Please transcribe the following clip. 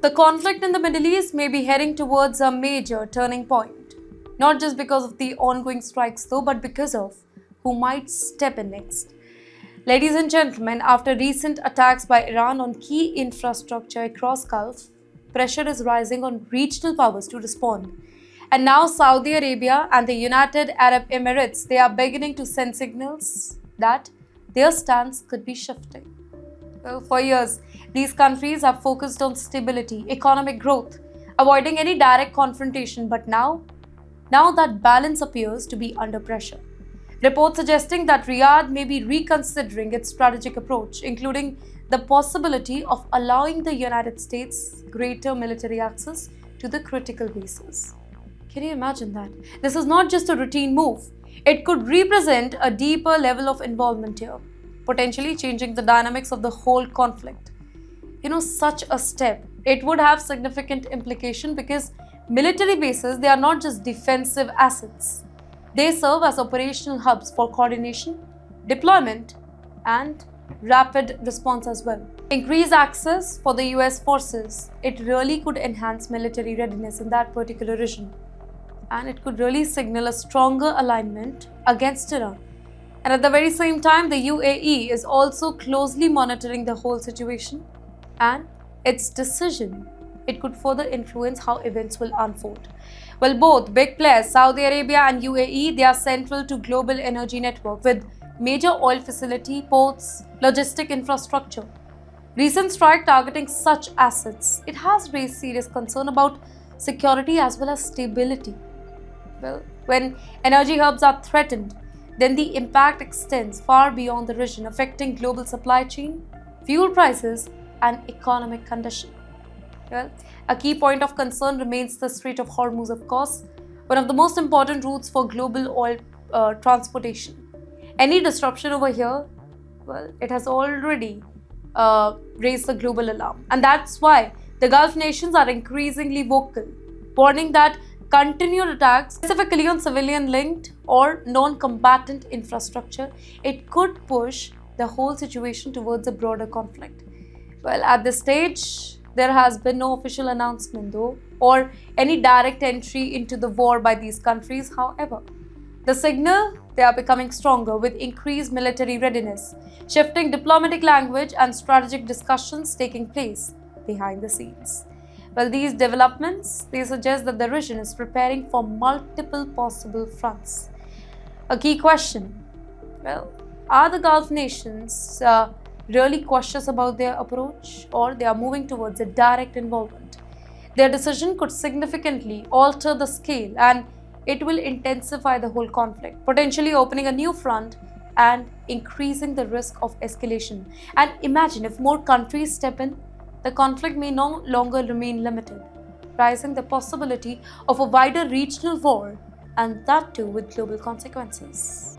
The conflict in the Middle East may be heading towards a major turning point, not just because of the ongoing strikes though, but because of who might step in next. Ladies and gentlemen, after recent attacks by Iran on key infrastructure across Gulf, pressure is rising on regional powers to respond. And now Saudi Arabia and the United Arab Emirates, they are beginning to send signals that their stance could be shifting. Well, for years, these countries have focused on stability, economic growth, avoiding any direct confrontation, but now that balance appears to be under pressure. Reports suggesting that Riyadh may be reconsidering its strategic approach, including the possibility of allowing the United States greater military access to the critical bases. Can you imagine that? This is not just a routine move. It could represent a deeper level of involvement here, potentially changing the dynamics of the whole conflict. Such a step, it would have significant implication because military bases, they are not just defensive assets. They serve as operational hubs for coordination, deployment, and rapid response as well. Increased access for the US forces, it really could enhance military readiness in that particular region. And it could really signal a stronger alignment against Iran. And at the very same time, the UAE is also closely monitoring the whole situation, and its decision, it could further influence how events will unfold. Well, both big players, Saudi Arabia and UAE, they are central to global energy network with major oil facility, ports, logistic infrastructure. Recent strike targeting such assets, it has raised serious concern about security as well as stability. Well, when energy hubs are threatened, then the impact extends far beyond the region, affecting global supply chain, fuel prices, and economic condition. Well, a key point of concern remains the Strait of Hormuz, of course, one of the most important routes for global oil transportation. Any disruption over here, well, it has already raised the global alarm. And that's why the Gulf nations are increasingly vocal, warning that continued attacks, specifically on civilian-linked or non-combatant infrastructure, it could push the whole situation towards a broader conflict. Well, at this stage, there has been no official announcement though, or any direct entry into the war by these countries. However, the signal, they are becoming stronger with increased military readiness, shifting diplomatic language and strategic discussions taking place behind the scenes. Well, these developments, they suggest that the region is preparing for multiple possible fronts. A key question, well, are the Gulf nations really cautious about their approach, or they are moving towards a direct involvement? Their decision could significantly alter the scale, and it will intensify the whole conflict, potentially opening a new front and increasing the risk of escalation. And imagine if more countries step in, the conflict may no longer remain limited, raising the possibility of a wider regional war, and that too with global consequences.